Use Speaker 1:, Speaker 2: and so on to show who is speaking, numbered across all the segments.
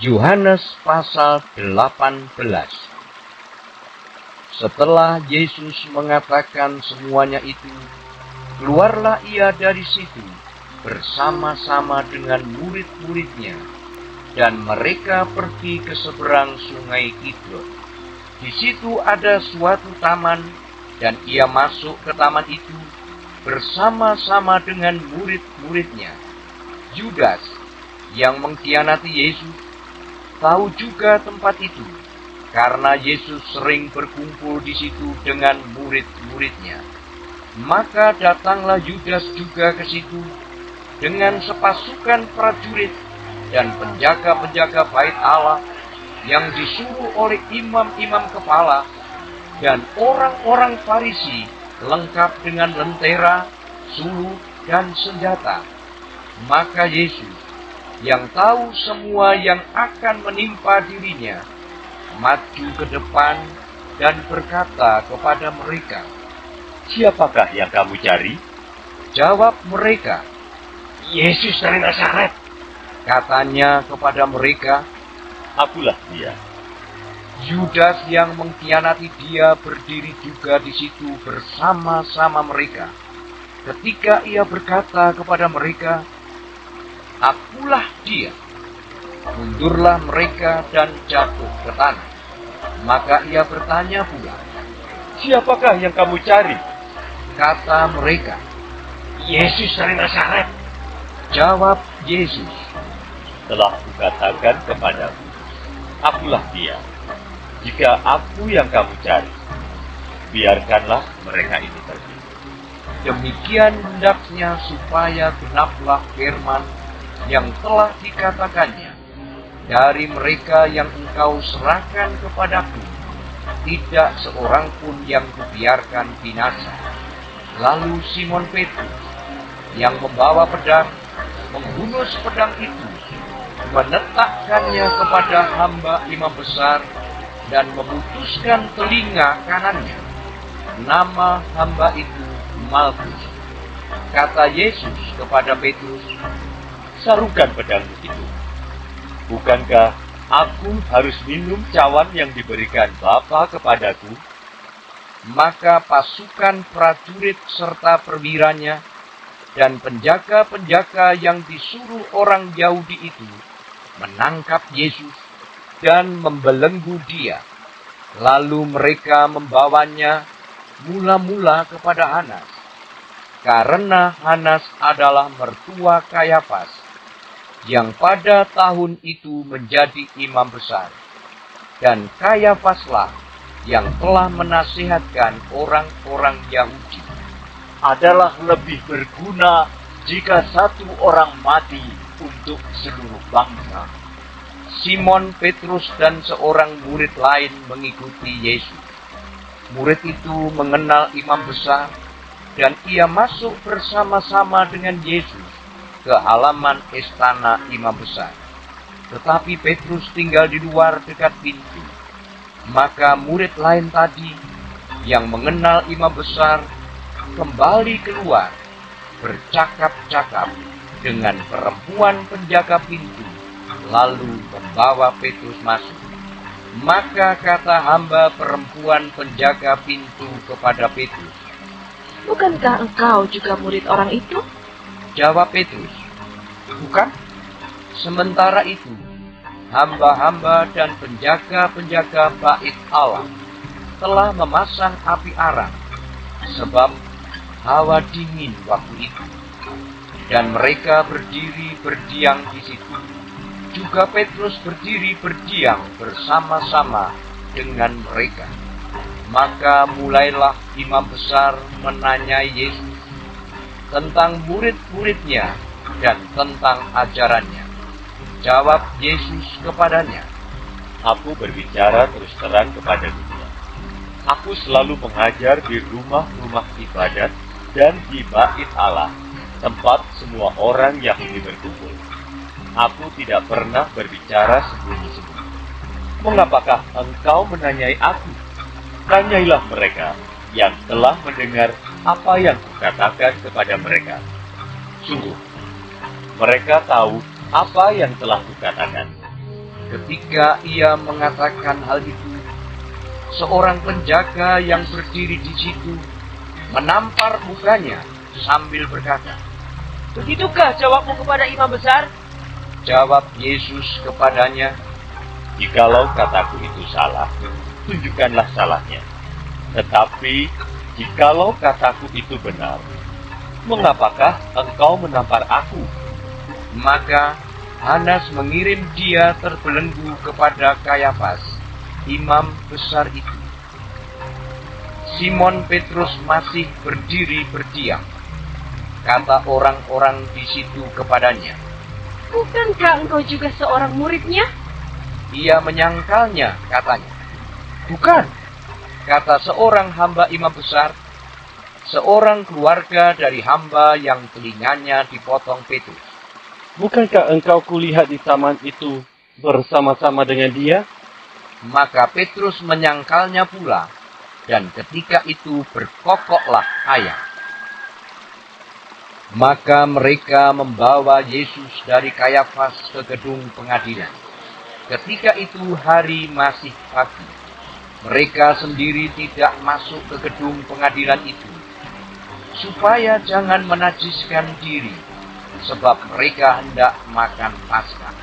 Speaker 1: Yohanes pasal 18. Setelah Yesus mengatakan semuanya itu, keluarlah ia dari situ bersama-sama dengan murid-muridnya, dan mereka pergi ke seberang sungai Kidron. Di situ ada suatu taman, dan ia masuk ke taman itu bersama-sama dengan murid-muridnya. Judas yang mengkhianati Yesus tahu juga tempat itu, karena Yesus sering berkumpul di situ dengan murid-muridnya. Maka datanglah Judas juga ke situ dengan sepasukan prajurit dan penjaga-penjaga bait Allah yang disuruh oleh imam-imam kepala dan orang-orang Farisi, lengkap dengan lentera, suluh, dan senjata. Maka Yesus, yang tahu semua yang akan menimpa dirinya, maju ke depan dan berkata kepada mereka,
Speaker 2: "Siapakah yang kamu cari?"
Speaker 1: Jawab mereka,
Speaker 2: "Yesus dari Nazaret."
Speaker 1: Katanya kepada mereka,
Speaker 2: "Akulah dia."
Speaker 1: Judas yang mengkhianati dia berdiri juga di situ bersama-sama mereka. Ketika ia berkata kepada mereka, "Akulah dia," mundurlah mereka dan jatuh ke tanah. Maka ia bertanya pula,
Speaker 2: "Siapakah yang kamu cari?"
Speaker 1: Kata mereka,
Speaker 2: "Yesus dari Nazaret."
Speaker 1: Jawab Yesus,
Speaker 2: "Telah kukatakan kepadamu, akulah dia. Jika aku yang kamu cari, biarkanlah mereka ini pergi."
Speaker 1: Demikian hendaknya supaya genaplah firman yang telah dikatakannya, "Dari mereka yang engkau serahkan kepadaku, tidak seorang pun yang kubiarkan binasa." Lalu Simon Petrus yang membawa pedang menghunus pedang itu, menetakkannya kepada hamba imam besar dan memutuskan telinga kanannya. Nama hamba itu Malkus. Kata Yesus kepada Petrus,
Speaker 2: "Sarukan pedangmu itu. Bukankah aku harus minum cawan yang diberikan Bapa kepadaku?"
Speaker 1: Maka pasukan prajurit serta perwiranya dan penjaga-penjaga yang disuruh orang Yahudi itu menangkap Yesus dan membelenggu dia. Lalu mereka membawanya mula-mula kepada Hanas, karena Hanas adalah mertua Kayafas, yang pada tahun itu menjadi imam besar. Dan Kayafaslah yang telah menasihatkan orang-orang Yahudi,
Speaker 2: Adalah lebih berguna jika satu orang mati untuk seluruh bangsa.
Speaker 1: Simon Petrus dan seorang murid lain mengikuti Yesus. Murid itu mengenal imam besar, dan ia masuk bersama-sama dengan Yesus ke halaman istana imam besar. Tetapi Petrus tinggal di luar dekat pintu. Maka murid lain tadi yang mengenal imam besar kembali keluar, bercakap-cakap dengan perempuan penjaga pintu, lalu membawa Petrus masuk. Maka kata hamba perempuan penjaga pintu kepada Petrus,
Speaker 3: "Bukankah engkau juga murid orang itu?"
Speaker 1: Jawab Petrus, "Bukan." Sementara itu, hamba-hamba dan penjaga-penjaga bait Allah telah memasang api arang, sebab hawa dingin waktu itu. Dan mereka berdiri berdiam di situ. Juga Petrus berdiri berdiam bersama-sama dengan mereka. Maka mulailah imam besar menanyai Yesus tentang murid-muridnya dan tentang ajarannya. Jawab Yesus kepadanya,
Speaker 2: Aku berbicara terus terang kepada dunia. Aku selalu mengajar di rumah-rumah ibadat dan di bait Allah, tempat semua orang Yahudi berkumpul. Aku tidak pernah berbicara sembunyi-sembunyi. Mengapakah engkau menanyai aku? Tanyailah mereka yang telah mendengar apa yang kukatakan kepada mereka. Sungguh, mereka tahu apa yang telah kukatakan.
Speaker 1: Ketika ia mengatakan hal itu, seorang penjaga yang berdiri di situ menampar mukanya sambil berkata,
Speaker 4: "Begitukah jawabmu kepada imam besar?"
Speaker 1: Jawab Yesus kepadanya,
Speaker 2: "Jikalau kataku itu salah, tunjukkanlah salahnya. Tetapi jikalau kataku itu benar, mengapakah engkau menampar aku?"
Speaker 1: Maka Hanas mengirim dia terbelenggu kepada Kayafas, imam besar itu. Simon Petrus masih berdiri berdiam. Kata orang-orang di situ kepadanya,
Speaker 3: Bukankah engkau juga seorang muridnya?
Speaker 1: ia menyangkalnya, katanya. Bukan, kata seorang hamba imam besar, seorang keluarga dari hamba yang telinganya dipotong Petrus.
Speaker 5: Bukankah engkau kulihat di taman itu bersama-sama dengan dia?
Speaker 1: Maka Petrus menyangkalnya pula, dan ketika itu berkokoklah ayam. Maka mereka membawa Yesus dari Kayafas ke gedung pengadilan. Ketika itu hari masih pagi. Mereka sendiri tidak masuk ke gedung pengadilan itu, supaya jangan menajiskan diri, sebab mereka hendak makan Paskah.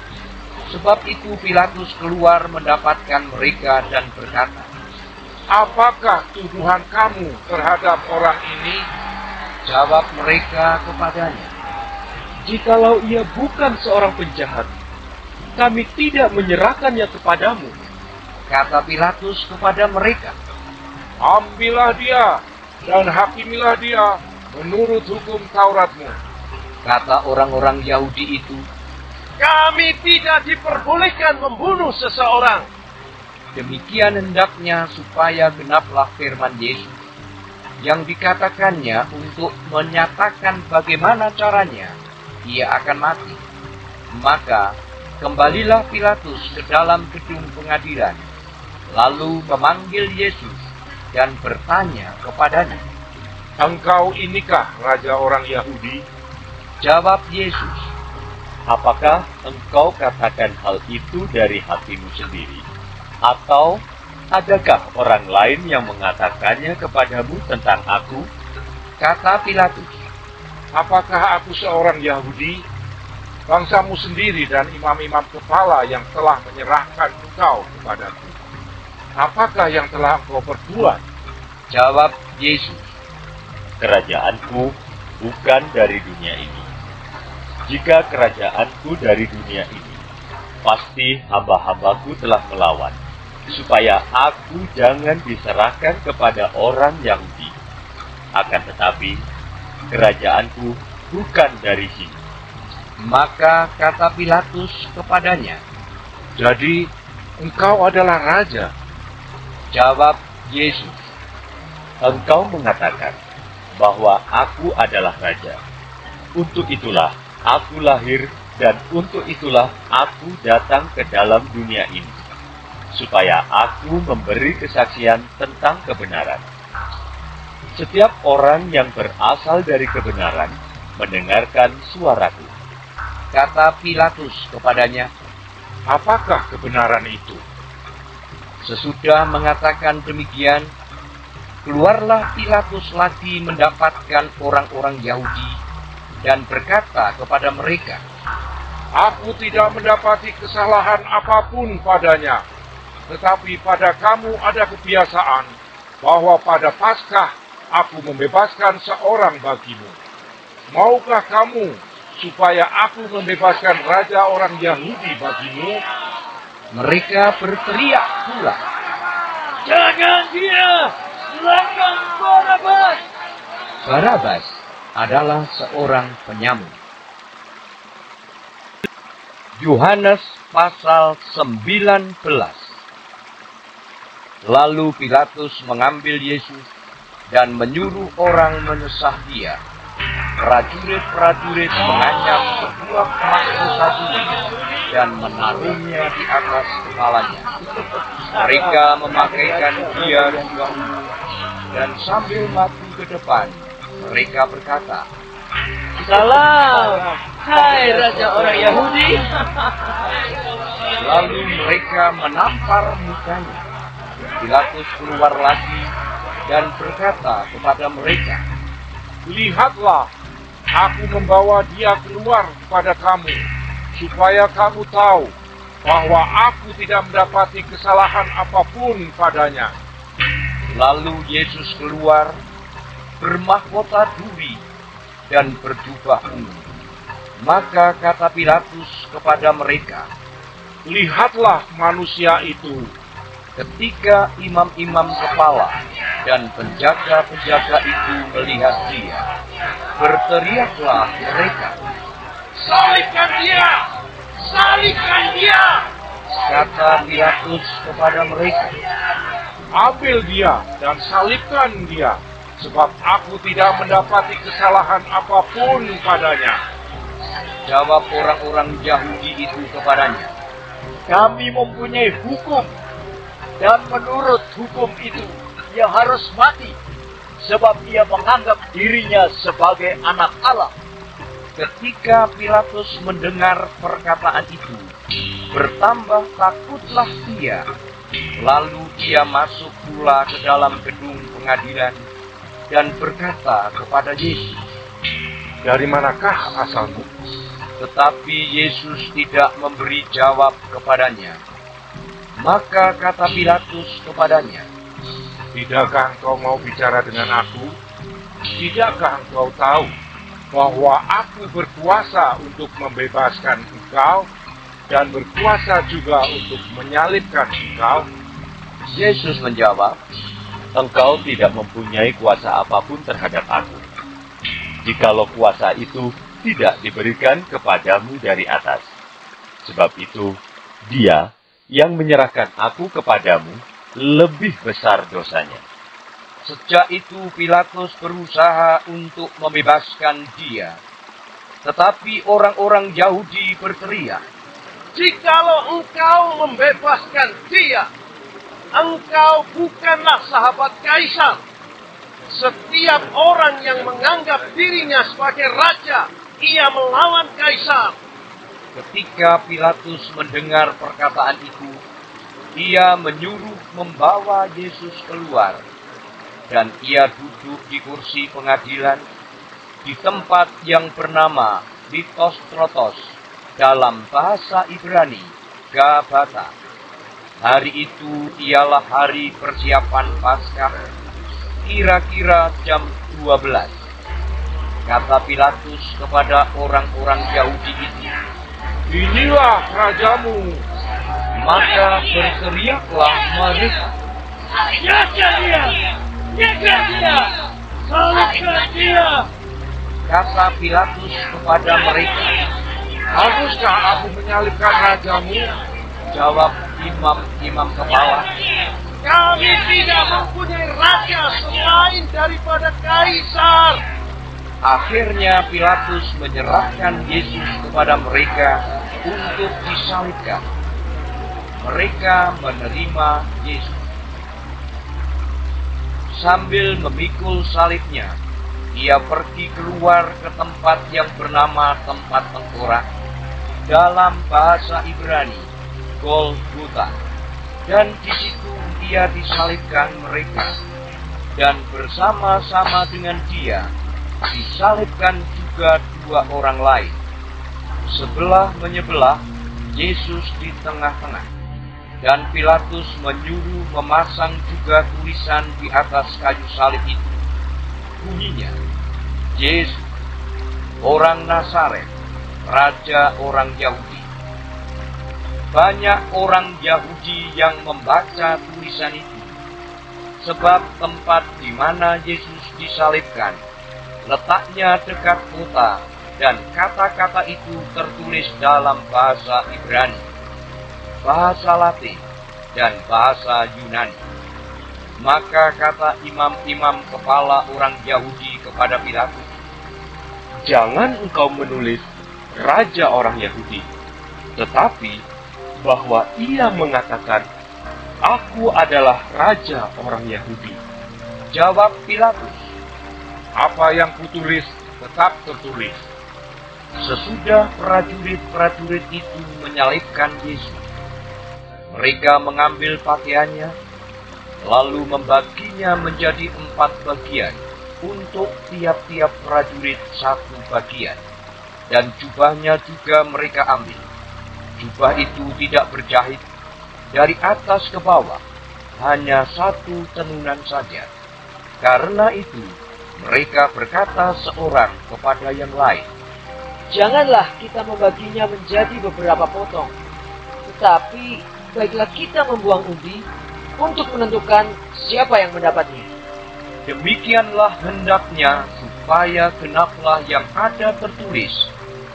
Speaker 1: Sebab itu Pilatus keluar mendapatkan mereka dan berkata,
Speaker 6: "Apakah tuduhan kamu terhadap orang ini?"
Speaker 1: Jawab mereka kepadanya,
Speaker 5: Jikalau ia bukan seorang penjahat, kami tidak menyerahkannya kepadamu.
Speaker 1: Kata Pilatus kepada mereka,
Speaker 6: "Ambillah dia dan hakimilah dia menurut hukum Tauratmu."
Speaker 1: Kata orang-orang Yahudi itu,
Speaker 6: "Kami tidak diperbolehkan membunuh seseorang."
Speaker 1: demikian hendaknya supaya genaplah firman Yesus yang dikatakannya untuk menyatakan bagaimana caranya ia akan mati. Maka kembalilah Pilatus ke dalam gedung pengadilan, lalu memanggil Yesus dan bertanya kepadanya,
Speaker 6: "Engkau inikah raja orang Yahudi?"
Speaker 1: Jawab Yesus,
Speaker 2: Apakah engkau katakan hal itu dari hatimu sendiri? Atau adakah orang lain yang mengatakannya kepadamu tentang aku?
Speaker 1: Kata Pilatus,
Speaker 6: "Apakah aku seorang Yahudi? Bangsamu sendiri dan imam-imam kepala yang telah menyerahkan engkau kepadaku. Apakah yang telah engkau perbuat?"
Speaker 1: Jawab Yesus,
Speaker 2: Kerajaanku bukan dari dunia ini. Jika kerajaanku dari dunia ini, pasti hamba-hambaku telah melawan, supaya aku jangan diserahkan kepada orang Yahudi. Akan tetapi, kerajaanku bukan dari sini.
Speaker 1: Maka kata Pilatus kepadanya,
Speaker 6: "Jadi engkau adalah raja?"
Speaker 1: Jawab Yesus,
Speaker 2: Engkau mengatakan bahwa aku adalah raja. Untuk itulah aku lahir dan untuk itulah aku datang ke dalam dunia ini, supaya aku memberi kesaksian tentang kebenaran. Setiap orang yang berasal dari kebenaran mendengarkan suaraku.
Speaker 1: Kata Pilatus kepadanya,
Speaker 6: "Apakah kebenaran itu?"
Speaker 1: sesudah mengatakan demikian, keluarlah Pilatus lagi mendapatkan orang-orang Yahudi dan berkata kepada mereka,
Speaker 6: "Aku tidak mendapati kesalahan apapun padanya, tetapi pada kamu ada kebiasaan bahwa pada Paskah aku membebaskan seorang bagimu. Maukah kamu supaya aku membebaskan raja orang Yahudi bagimu?"
Speaker 1: Mereka berteriak pula,
Speaker 4: "Jangan dia! Serahkan Barabas!"
Speaker 1: Barabas adalah seorang penyamun. Yohanes pasal 19. Lalu Pilatus mengambil Yesus dan menyuruh orang menyesah dia. Prajurit-prajurit menganyam sebuah emas satu dan menaruhnya di atas kepalanya. Mereka memakaikan dia dua ungu, dan sambil maju ke depan, mereka berkata,
Speaker 4: "Salam, hai raja orang Yahudi."
Speaker 1: Lalu mereka menampar mukanya. Pilatus keluar lagi dan berkata kepada mereka,
Speaker 6: "Lihatlah, aku membawa dia keluar kepada kamu, supaya kamu tahu bahwa aku tidak mendapati kesalahan apapun padanya."
Speaker 1: Lalu Yesus keluar, bermahkota duri dan berjubah ungu. Maka kata Pilatus kepada mereka,
Speaker 6: "Lihatlah manusia itu."
Speaker 1: Ketika imam-imam kepala dan penjaga-penjaga itu melihat dia, berteriaklah mereka,
Speaker 4: Salibkan dia! Salibkan dia!
Speaker 1: kata Pilatus kepada mereka.
Speaker 6: "Ambil dia dan salibkan dia, sebab aku tidak mendapati kesalahan apapun padanya."
Speaker 1: Jawab orang-orang Yahudi itu kepadanya,
Speaker 4: Kami mempunyai hukum, dan menurut hukum itu, ia harus mati, sebab ia menganggap dirinya sebagai anak Allah.
Speaker 1: Ketika Pilatus mendengar perkataan itu, bertambah takutlah dia. Lalu ia masuk pula ke dalam gedung pengadilan dan berkata kepada Yesus,
Speaker 6: "Dari manakah asalmu?"
Speaker 1: Tetapi Yesus tidak memberi jawab kepadanya. Maka kata Pilatus kepadanya,
Speaker 6: "Tidakkah engkau mau bicara dengan aku? Tidakkah engkau tahu bahwa aku berkuasa untuk membebaskan engkau dan berkuasa juga untuk menyalibkan engkau?"
Speaker 1: Yesus menjawab,
Speaker 2: Engkau tidak mempunyai kuasa apapun terhadap aku, jikalau kuasa itu tidak diberikan kepadamu dari atas. Sebab itu, Dia yang menyerahkan aku kepadamu lebih besar dosanya.
Speaker 1: Sejak itu Pilatus berusaha untuk membebaskan dia. Tetapi orang-orang Yahudi berteriak,
Speaker 4: Jikalau engkau membebaskan dia, engkau bukanlah sahabat Kaisar. Setiap orang yang menganggap dirinya sebagai raja, ia melawan Kaisar.
Speaker 1: Ketika Pilatus mendengar perkataan itu, ia menyuruh membawa Yesus keluar, dan ia duduk di kursi pengadilan di tempat yang bernama Litostrotos, dalam bahasa Ibrani, Gabata. Hari itu ialah hari persiapan Paskah, kira-kira jam 12. Kata Pilatus kepada orang-orang Yahudi itu,
Speaker 6: "Inilah rajamu."
Speaker 1: maka berteriaklah mereka,
Speaker 4: Jaga dia! Jaga dia! Salibkan dia!
Speaker 1: kata Pilatus kepada mereka.
Speaker 6: "Haruskah aku menyalibkan rajamu?"
Speaker 1: Jawab imam-imam kepala,
Speaker 4: Kami tidak mempunyai raja selain daripada Kaisar.
Speaker 1: Akhirnya Pilatus menyerahkan Yesus kepada mereka untuk disalibkan. Mereka menerima Yesus. Sambil memikul salibnya, ia pergi keluar ke tempat yang bernama tempat tengkorak, dalam bahasa Ibrani, Golgota. Dan di situ ia disalibkan mereka, dan bersama-sama dengan dia disalibkan juga dua orang lain, sebelah menyebelah, Yesus di tengah-tengah. Dan Pilatus menyuruh memasang juga tulisan di atas kayu salib itu. Bunyinya, Yesus, orang Nazaret, Raja orang Yahudi. Banyak orang Yahudi yang membaca tulisan itu, sebab tempat di mana Yesus disalibkan letaknya dekat kota, dan kata-kata itu tertulis dalam bahasa Ibrani, bahasa Latin, dan bahasa Yunani. Maka kata imam-imam kepala orang Yahudi kepada Pilatus,
Speaker 5: Jangan engkau menulis Raja orang Yahudi, tetapi bahwa ia mengatakan, Aku adalah Raja orang Yahudi.
Speaker 1: Jawab Pilatus,
Speaker 6: "Apa yang kutulis tetap tertulis."
Speaker 1: sesudah prajurit-prajurit itu menyalibkan Yesus, Mereka mengambil pakaiannya, lalu membaginya menjadi 4 bagian, untuk tiap-tiap prajurit 1 bagian. Dan jubahnya juga mereka ambil. Jubah itu tidak berjahit, dari atas ke bawah, hanya 1 tenunan saja. Karena itu, mereka berkata seorang kepada yang lain,
Speaker 7: "Janganlah kita membaginya menjadi beberapa potong, tetapi baiklah kita membuang undi untuk menentukan siapa yang mendapatnya."
Speaker 1: Demikianlah hendaknya supaya genaplah yang ada tertulis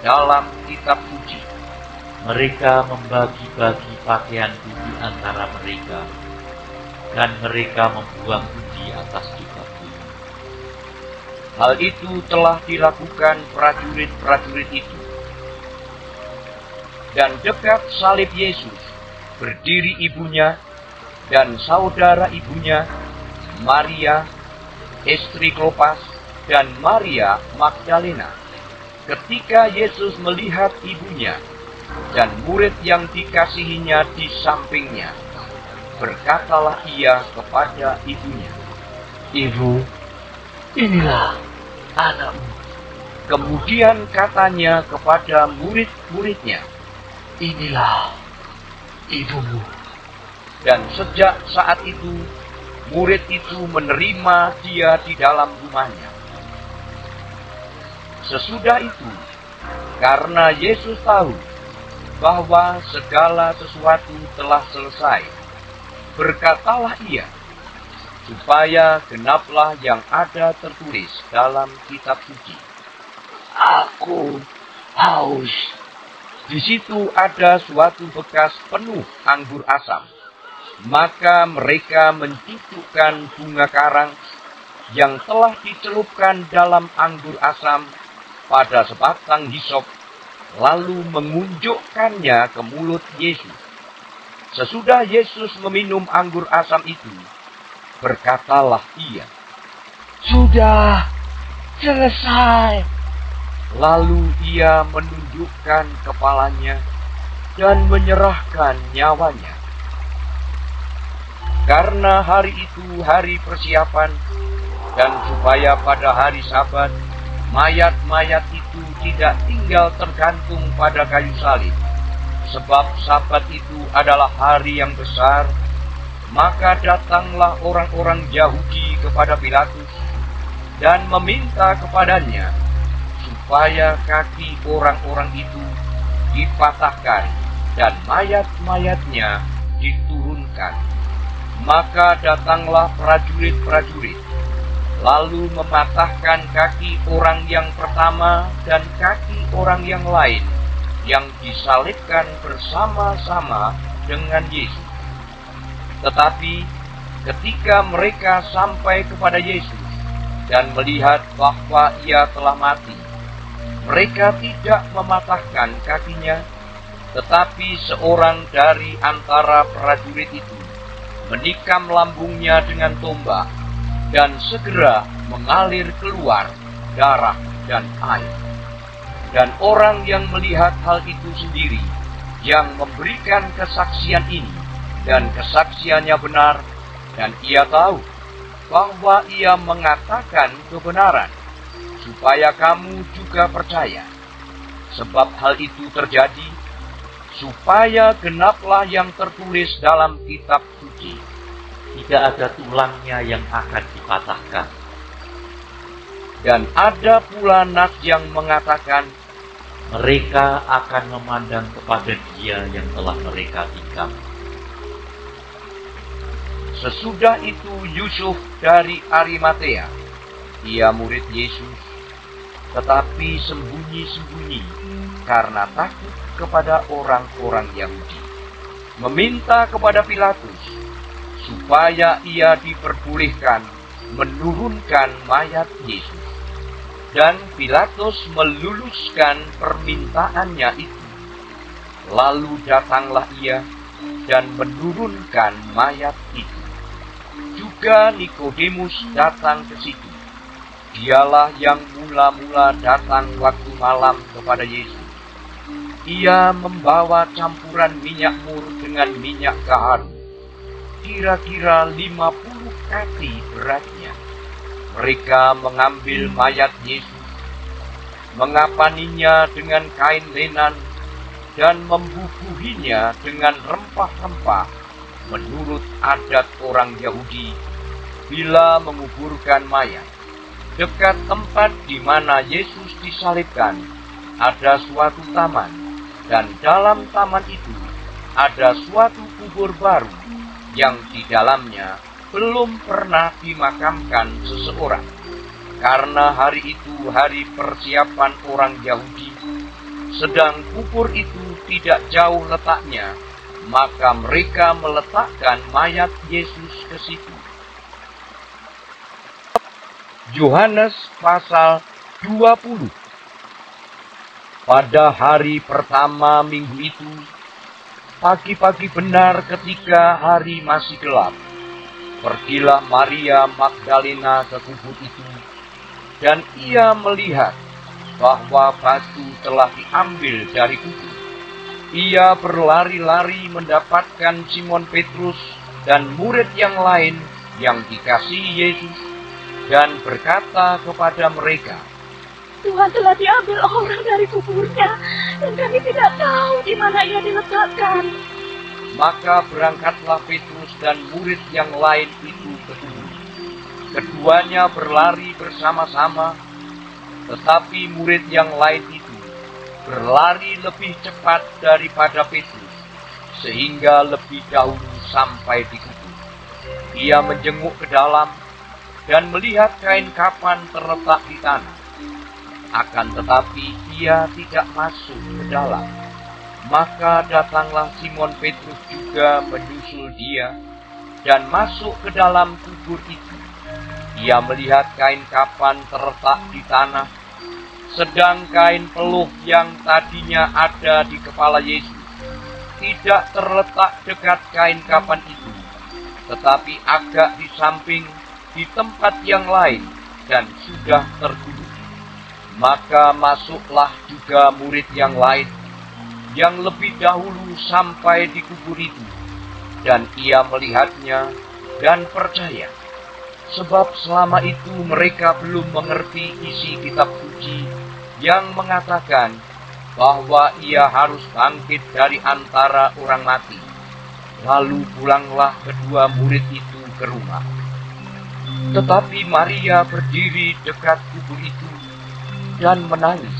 Speaker 1: dalam kitab suci.
Speaker 8: Mereka membagi-bagi pakaian di antara mereka, dan mereka membuang di atas jubahku.
Speaker 1: Hal itu telah dilakukan prajurit-prajurit itu. Dan dekat salib Yesus berdiri ibunya dan saudara ibunya, Maria, istri Klopas, dan Maria Magdalena. Ketika Yesus melihat ibunya dan murid yang dikasihinya di sampingnya, berkatalah ia kepada ibunya,
Speaker 7: "Ibu, inilah anakmu."
Speaker 1: Kemudian katanya kepada murid-muridnya,
Speaker 7: "Inilah ibumu."
Speaker 1: Dan sejak saat itu, murid itu menerima dia di dalam rumahnya. Sesudah itu, karena Yesus tahu bahwa segala sesuatu telah selesai, berkatalah ia, supaya genaplah yang ada tertulis dalam kitab suci,
Speaker 7: "Aku haus."
Speaker 1: Di situ ada suatu bekas penuh anggur asam. Maka mereka mencucukkan bunga karang yang telah dicelupkan dalam anggur asam pada sebatang hisop, lalu mengunjukkannya ke mulut Yesus. Sesudah Yesus meminum anggur asam itu, berkatalah ia,
Speaker 7: "Sudah selesai."
Speaker 1: Lalu ia menundukkan kepalanya dan menyerahkan nyawanya. Karena hari itu hari persiapan, dan supaya pada hari Sabat, mayat-mayat itu tidak tinggal tergantung pada kayu salib, sebab Sabat itu adalah hari yang besar, maka datanglah orang-orang Yahudi kepada Pilatus dan meminta kepadanya supaya kaki orang-orang itu dipatahkan dan mayat-mayatnya diturunkan. Maka datanglah prajurit-prajurit, lalu mematahkan kaki orang yang pertama dan kaki orang yang lain yang disalibkan bersama-sama dengan Yesus. Tetapi ketika mereka sampai kepada Yesus dan melihat bahwa ia telah mati, mereka tidak mematahkan kakinya, tetapi seorang dari antara prajurit itu menikam lambungnya dengan tombak, dan segera mengalir keluar darah dan air. Dan orang yang melihat hal itu sendiri, yang memberikan kesaksian ini, dan kesaksiannya benar, dan ia tahu bahwa ia mengatakan kebenaran, supaya kamu juga percaya. Sebab hal itu terjadi, supaya genaplah yang tertulis dalam kitab suci,
Speaker 8: tidak ada tulangnya yang akan dipatahkan.
Speaker 1: Dan ada pula nas yang mengatakan,
Speaker 8: mereka akan memandang kepada Dia yang telah mereka tikam.
Speaker 1: Sesudah itu Yusuf dari Arimatea, ia murid Yesus, tetapi sembunyi-sembunyi karena takut kepada orang-orang Yahudi, meminta kepada Pilatus supaya ia diperbolehkan menurunkan mayat Yesus. Dan Pilatus meluluskan permintaannya itu. Lalu datanglah ia dan menurunkan mayat itu. Juga Nikodemus datang ke situ. Dialah yang mula-mula datang waktu malam kepada Yesus. Ia membawa campuran minyak mur dengan dengan minyak gaharu, kira-kira 50 kati beratnya. Mereka mengambil mayat Yesus, mengapaninya dengan kain lenan, dan membubuhinya dengan rempah-rempah menurut adat orang Yahudi. Bila menguburkan mayat, dekat tempat di mana Yesus disalibkan, ada suatu taman, dan dalam taman itu ada suatu kubur baru yang di dalamnya belum pernah dimakamkan seseorang. Karena hari itu hari persiapan orang Yahudi, sedang kubur itu tidak jauh letaknya, maka mereka meletakkan mayat Yesus ke situ. Yohanes pasal 20. Pada hari pertama minggu itu, pagi-pagi benar ketika hari masih gelap, pergilah Maria Magdalena ke kubur itu, dan ia melihat bahwa batu telah diambil dari kubur. Ia berlari-lari mendapatkan Simon Petrus dan murid yang lain yang dikasihi Yesus, dan berkata kepada mereka,
Speaker 3: Tuhan telah diambil orang dari kuburnya, dan kami tidak tahu di mana ia diletakkan.
Speaker 1: Maka berangkatlah Petrus dan murid yang lain itu ke kubur. Keduanya berlari bersama-sama, tetapi murid yang lain itu berlari lebih cepat daripada Petrus, sehingga lebih dahulu sampai di kubur. Ia menjenguk ke dalam dan melihat kain kafan terletak di tanah. Akan tetapi ia tidak masuk ke dalam. Maka datanglah Simon Petrus juga menyusul dia dan masuk ke dalam kubur itu. Ia melihat kain kafan terletak di tanah, sedang kain peluh yang tadinya ada di kepala Yesus tidak terletak dekat kain kafan itu, tetapi agak di samping di tempat yang lain dan sudah tergulung. Maka masuklah juga murid yang lain yang lebih dahulu sampai di kubur itu, dan ia melihatnya dan percaya, sebab selama itu mereka belum mengerti isi kitab suci yang mengatakan bahwa ia harus bangkit dari antara orang mati. Lalu pulanglah kedua murid itu ke rumah. Tetapi Maria berdiri dekat kubur itu dan menangis.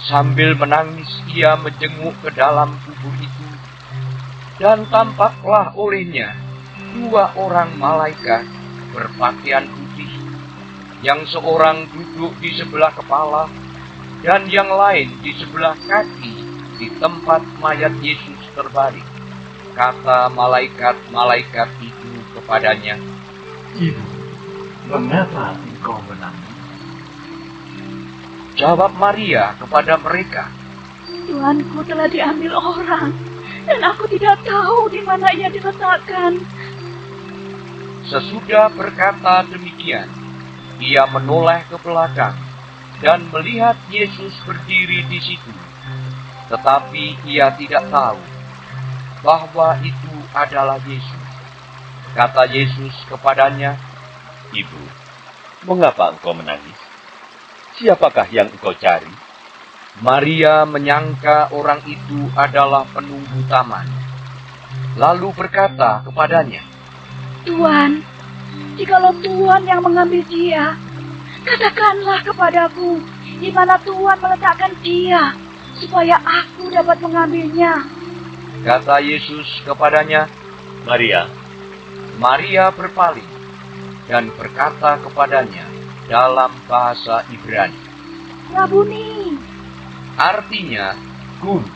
Speaker 1: Sambil menangis ia menjenguk ke dalam kubur itu, dan tampaklah olehnya 2 orang malaikat berpakaian putih, yang seorang duduk di sebelah kepala dan yang lain di sebelah kaki di tempat mayat Yesus terbaring. Kata malaikat-malaikat itu kepadanya,
Speaker 8: Ibu, mengapa engkau menangis?
Speaker 1: Jawab Maria kepada mereka,
Speaker 3: Tuhanku telah diambil orang, dan aku tidak tahu di mana ia diletakkan.
Speaker 1: Sesudah berkata demikian, ia menoleh ke belakang dan melihat Yesus berdiri di situ. Tetapi ia tidak tahu bahwa itu adalah Yesus. Kata Yesus kepadanya,
Speaker 2: Ibu, mengapa engkau menangis? Siapakah yang engkau cari?
Speaker 1: Maria menyangka orang itu adalah penunggu taman, lalu berkata kepadanya,
Speaker 3: Tuhan, jikalau Tuhan yang mengambil dia, katakanlah kepadaku di mana Tuhan meletakkan dia, supaya aku dapat mengambilnya.
Speaker 1: Kata Yesus kepadanya,
Speaker 2: Maria.
Speaker 1: Maria berpaling dan berkata kepadanya dalam bahasa Ibrani,
Speaker 3: Rabuni,
Speaker 1: artinya guru.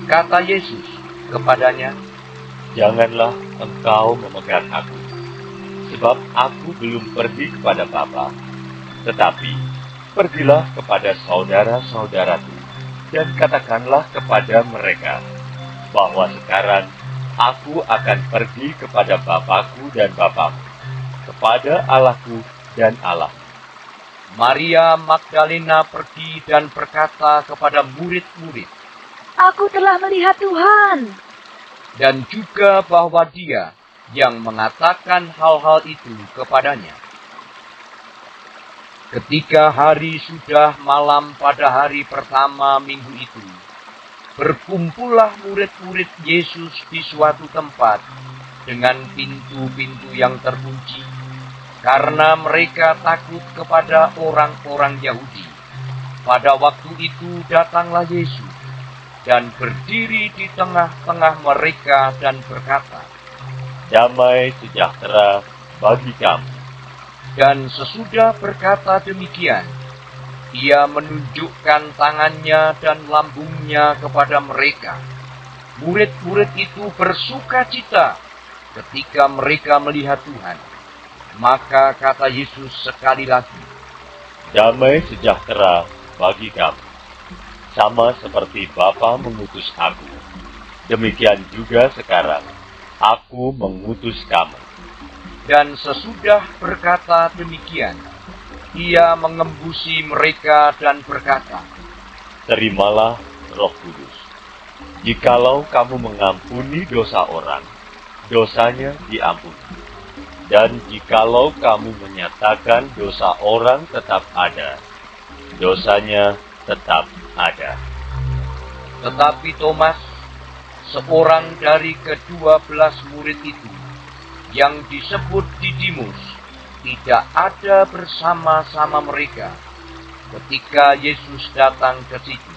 Speaker 1: Kata Yesus kepadanya,
Speaker 2: Janganlah engkau memegang aku, sebab aku belum pergi kepada Bapa, tetapi pergilah kepada saudara-saudaraku, dan katakanlah kepada mereka, bahwa sekarang aku akan pergi kepada Bapakku dan Bapamu, kepada Allahku dan Allah.
Speaker 1: Maria Magdalena pergi dan berkata kepada murid-murid,
Speaker 3: aku telah melihat Tuhan.
Speaker 1: dan juga bahwa Dia yang mengatakan hal-hal itu kepadanya. Ketika hari sudah malam pada hari pertama minggu itu, berkumpullah murid-murid Yesus di suatu tempat dengan pintu-pintu yang terkunci, karena mereka takut kepada orang-orang Yahudi. Pada waktu itu datanglah Yesus dan berdiri di tengah-tengah mereka dan berkata,
Speaker 2: "Damai sejahtera bagi kamu."
Speaker 1: Dan sesudah berkata demikian, Ia menunjukkan tangannya dan lambungnya kepada mereka. Murid-murid itu bersuka cita ketika mereka melihat Tuhan. Maka kata Yesus sekali lagi,
Speaker 2: "Damai sejahtera bagi kamu. Sama seperti Bapa mengutus aku, demikian juga sekarang aku mengutus kamu."
Speaker 1: Dan sesudah berkata demikian, Ia mengembusi mereka dan berkata,
Speaker 2: "Terimalah Roh Kudus. Jikalau kamu mengampuni dosa orang, dosanya diampuni. Dan jikalau kamu menyatakan dosa orang tetap ada, dosanya tetap ada."
Speaker 1: Tetapi Thomas, seorang dari ke-12 murid itu, yang disebut Didimus, tidak ada bersama-sama mereka ketika Yesus datang ke situ.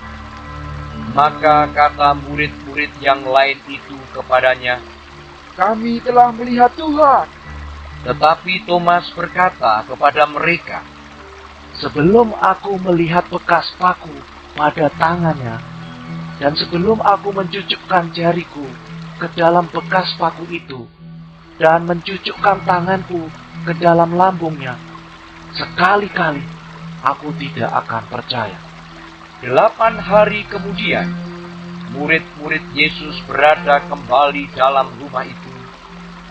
Speaker 1: Maka kata murid-murid yang lain itu kepadanya,
Speaker 4: Kami telah melihat Tuhan.
Speaker 1: Tetapi Thomas berkata kepada mereka,
Speaker 5: Sebelum aku melihat bekas paku pada tangannya, dan sebelum aku mencucukkan jariku ke dalam bekas paku itu, dan mencucukkan tanganku ke dalam lambungnya, sekali-kali aku tidak akan percaya.
Speaker 1: 8 hari kemudian, murid-murid Yesus berada kembali dalam rumah itu,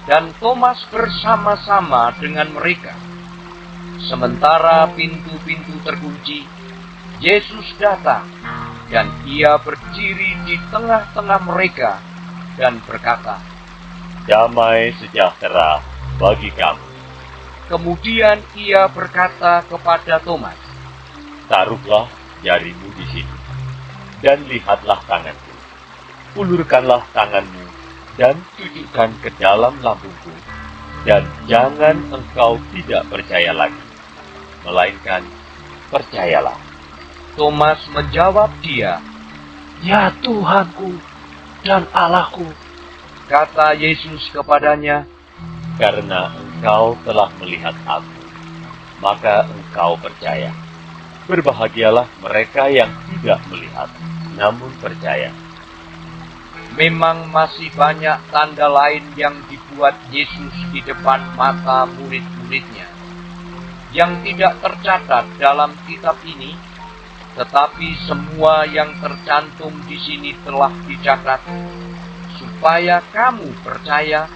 Speaker 1: dan Thomas bersama-sama dengan mereka. Sementara pintu-pintu terkunci, Yesus datang, dan Ia berdiri di tengah-tengah mereka, dan berkata,
Speaker 2: "Damai sejahtera bagi kamu."
Speaker 1: Kemudian Ia berkata kepada Thomas,
Speaker 2: "Taruhlah jarimu di sini, dan lihatlah tanganku. Ulurkanlah tanganmu, dan tujukan ke dalam lambungku, dan jangan engkau tidak percaya lagi, melainkan percayalah."
Speaker 1: Thomas menjawab Dia,
Speaker 5: Ya Tuhanku dan Allahku.
Speaker 1: kata Yesus kepadanya,
Speaker 2: "Karena engkau telah melihat aku, maka engkau percaya. Berbahagialah mereka yang tidak melihat, namun percaya."
Speaker 1: Memang masih banyak tanda lain yang dibuat Yesus di depan mata murid-muridnya, yang tidak tercatat dalam kitab ini, tetapi semua yang tercantum di sini telah dicatat, supaya kamu percaya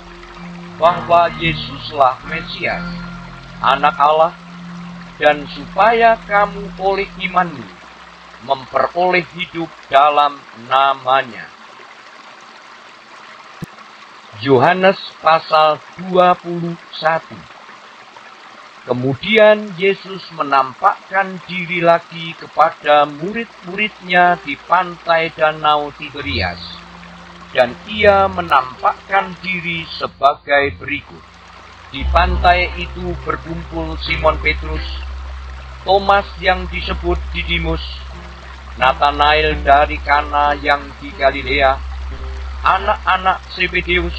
Speaker 1: bahwa Yesuslah Mesias, Anak Allah, dan supaya kamu oleh imanmu memperoleh hidup dalam namanya. Yohanes pasal 21. Kemudian Yesus menampakkan diri lagi kepada murid-muridnya di pantai Danau Tiberias, dan Ia menampakkan diri sebagai berikut. Di pantai itu berkumpul Simon Petrus, Thomas yang disebut Didimus, Nathanael dari Kana yang di Galilea, anak-anak Zebedeus,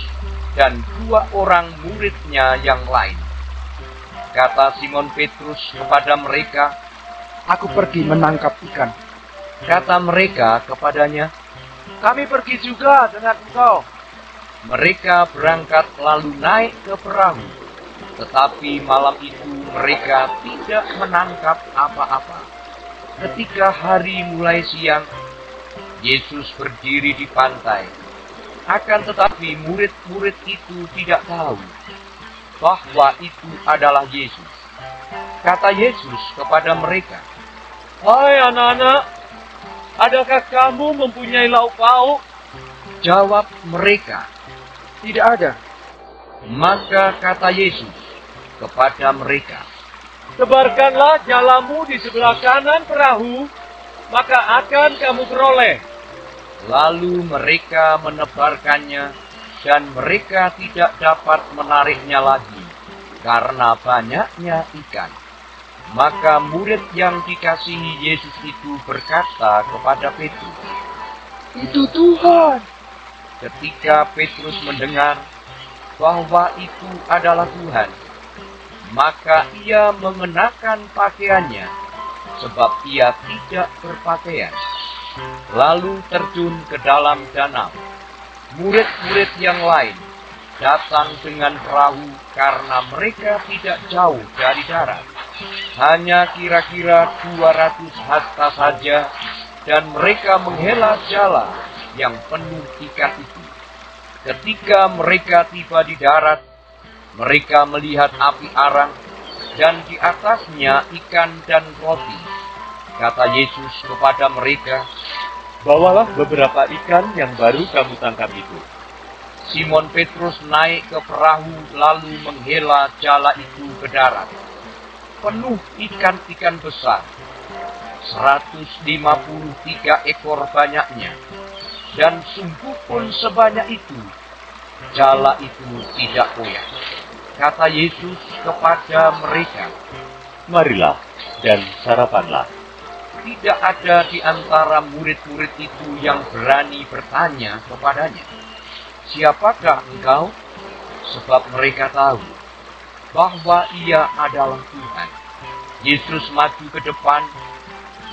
Speaker 1: dan 2 orang muridnya yang lain. Kata Simon Petrus kepada mereka,
Speaker 4: Aku pergi menangkap ikan.
Speaker 1: Kata mereka kepadanya,
Speaker 4: Kami pergi juga dengan engkau.
Speaker 1: Mereka berangkat lalu naik ke perahu, tetapi malam itu mereka tidak menangkap apa-apa. Ketika hari mulai siang, Yesus berdiri di pantai. Akan tetapi murid-murid itu tidak tahu bahwa itu adalah Yesus. Kata Yesus kepada mereka,
Speaker 5: Hai anak-anak, adakah kamu mempunyai lauk pauk?
Speaker 1: Jawab mereka,
Speaker 9: "Tidak ada."
Speaker 1: Maka kata Yesus kepada mereka,
Speaker 2: Sebarkanlah jalamu di sebelah kanan perahu, maka akan kamu beroleh.
Speaker 1: lalu mereka menebarkannya, dan mereka tidak dapat menariknya lagi, karena banyaknya ikan. Maka murid yang dikasihi Yesus itu berkata kepada Petrus,
Speaker 9: "Itu Tuhan."
Speaker 1: Ketika Petrus mendengar bahwa itu adalah Tuhan, maka ia mengenakan pakaiannya, sebab ia tidak berpakaian, lalu terjun ke dalam danau. Murid-murid yang lain datang dengan perahu karena mereka tidak jauh dari darat, hanya kira-kira 200 hasta saja, dan mereka menghela jala yang penuh ikan itu. Ketika mereka tiba di darat, mereka melihat api arang, dan di atasnya ikan dan roti. Kata Yesus kepada mereka,
Speaker 2: Bawalah beberapa ikan yang baru kamu tangkap itu.
Speaker 1: Simon Petrus naik ke perahu lalu menghela jala itu ke darat. Penuh ikan-ikan besar, 153 ekor banyaknya, dan sungguh pun sebanyak itu, jala itu tidak koyak. Kata Yesus kepada mereka,
Speaker 2: Marilah dan sarapanlah.
Speaker 1: tidak ada di antara murid-murid itu yang berani bertanya kepadanya, "Siapakah engkau?" Sebab mereka tahu bahwa ia adalah Tuhan. Yesus maju ke depan,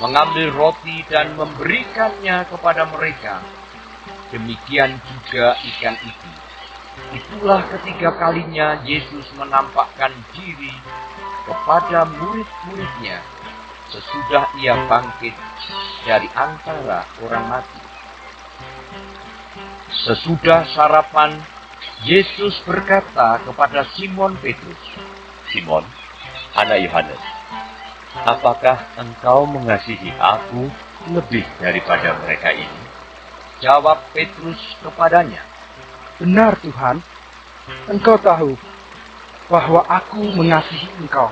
Speaker 1: mengambil roti dan memberikannya kepada mereka. Demikian juga ikan itu. Itulah ketiga kalinya Yesus menampakkan diri kepada murid-muridnya sesudah ia bangkit dari antara orang mati. Sesudah sarapan, Yesus berkata kepada Simon Petrus,
Speaker 2: Simon, anak Yohanes, apakah engkau mengasihi aku lebih daripada mereka ini?
Speaker 1: Jawab Petrus kepadanya,
Speaker 9: "Benar Tuhan, Engkau tahu bahwa aku mengasihi Engkau."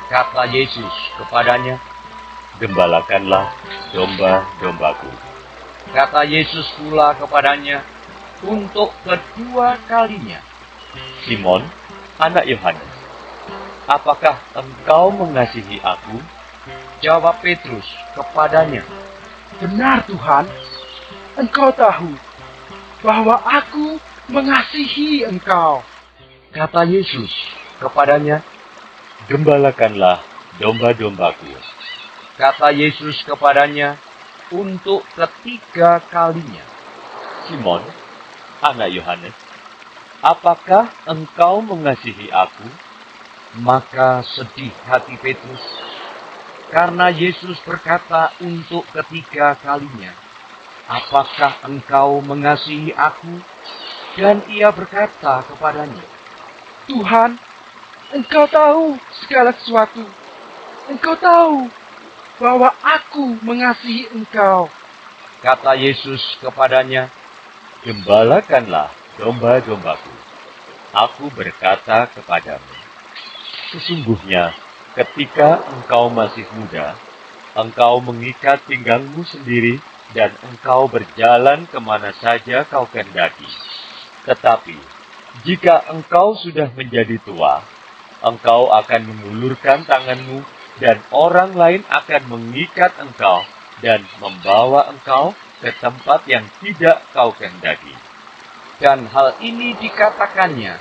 Speaker 1: Kata Yesus kepadanya,
Speaker 2: Gembalakanlah domba-dombaku.
Speaker 1: Kata Yesus pula kepadanya untuk kedua kalinya,
Speaker 2: Simon, anak Yohanes, apakah engkau mengasihi aku?
Speaker 1: Jawab Petrus kepadanya,
Speaker 9: "Benar Tuhan, Engkau tahu bahwa aku mengasihi Engkau."
Speaker 1: Kata Yesus kepadanya,
Speaker 2: Gembalakanlah domba-dombaku.
Speaker 1: Kata Yesus kepadanya untuk ketiga kalinya,
Speaker 2: Simon, anak Yohanes, apakah engkau mengasihi aku?
Speaker 1: Maka sedih hati Petrus, karena Yesus berkata untuk ketiga kalinya, "Apakah engkau mengasihi aku?" Dan ia berkata kepadanya,
Speaker 9: "Tuhan, Engkau tahu segala sesuatu. Engkau tahu bahwa aku mengasihi Engkau."
Speaker 1: Kata Yesus kepadanya,
Speaker 2: Gembalakanlah domba-dombaku. Aku berkata kepadamu, sesungguhnya ketika engkau masih muda, engkau mengikat pinggangmu sendiri dan engkau berjalan kemana saja kau kehendaki. Tetapi jika engkau sudah menjadi tua, engkau akan mengulurkan tanganmu dan orang lain akan mengikat engkau dan membawa engkau ke tempat yang tidak kau kehendaki.
Speaker 1: Dan hal ini dikatakannya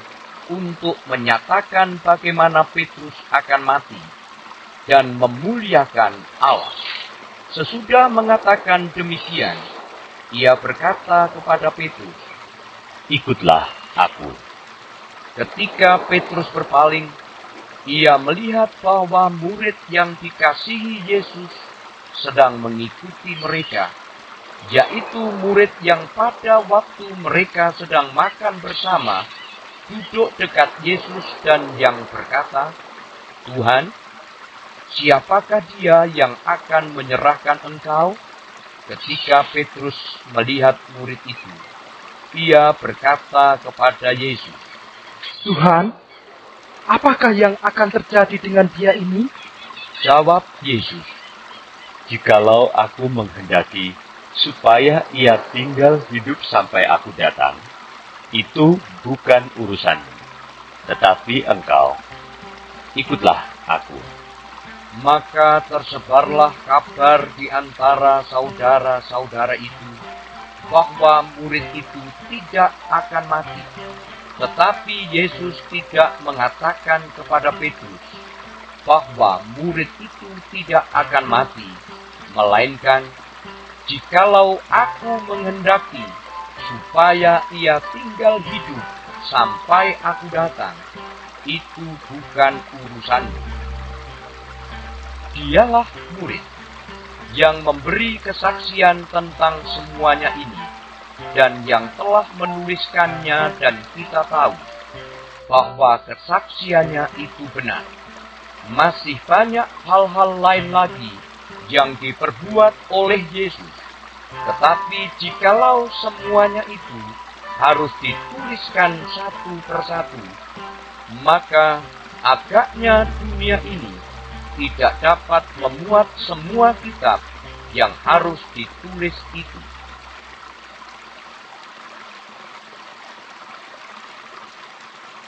Speaker 1: untuk menyatakan bagaimana Petrus akan mati dan memuliakan Allah. Sesudah mengatakan demikian, ia berkata kepada Petrus,
Speaker 2: Ikutlah aku.
Speaker 1: Ketika Petrus berpaling, ia melihat bahwa murid yang dikasihi Yesus sedang mengikuti mereka, yaitu murid yang pada waktu mereka sedang makan bersama, duduk dekat Yesus dan yang berkata, "Tuhan, siapakah dia yang akan menyerahkan engkau?" Ketika Petrus melihat murid itu, ia berkata kepada Yesus,
Speaker 9: Tuhan, apakah yang akan terjadi dengan dia ini?
Speaker 1: Jawab Yesus,
Speaker 2: Jikalau aku menghendaki supaya ia tinggal hidup sampai aku datang, itu bukan urusanmu. Tetapi engkau, ikutlah aku.
Speaker 1: Maka tersebarlah kabar di antara saudara-saudara itu bahwa murid itu tidak akan mati. Tetapi Yesus tidak mengatakan kepada Petrus bahwa murid itu tidak akan mati, melainkan, jikalau aku menghendaki supaya ia tinggal hidup sampai aku datang, itu bukan urusanmu. Dialah murid yang memberi kesaksian tentang semuanya ini, dan yang telah menuliskannya, dan kita tahu bahwa kesaksiannya itu benar. Masih banyak hal-hal lain lagi yang diperbuat oleh Yesus, tetapi jikalau semuanya itu harus dituliskan satu persatu, maka agaknya dunia ini tidak dapat memuat semua kitab yang harus ditulis itu.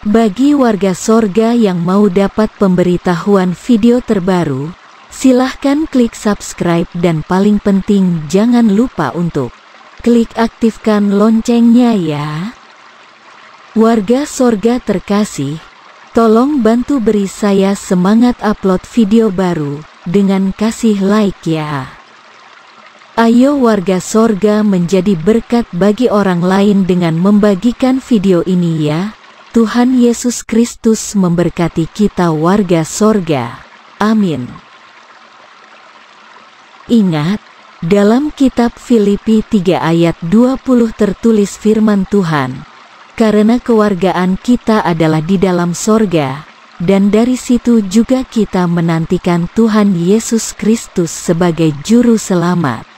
Speaker 10: Bagi warga sorga yang mau dapat pemberitahuan video terbaru, silahkan klik subscribe dan paling penting jangan lupa untuk klik aktifkan loncengnya ya. Warga sorga terkasih, tolong bantu beri saya semangat upload video baru dengan kasih like ya. Ayo warga sorga menjadi berkat bagi orang lain dengan membagikan video ini ya. Tuhan Yesus Kristus memberkati kita warga sorga. Amin. Ingat, dalam kitab Filipi 3 ayat 20 tertulis firman Tuhan, karena kewargaan kita adalah di dalam sorga, dan dari situ juga kita menantikan Tuhan Yesus Kristus sebagai Juru Selamat.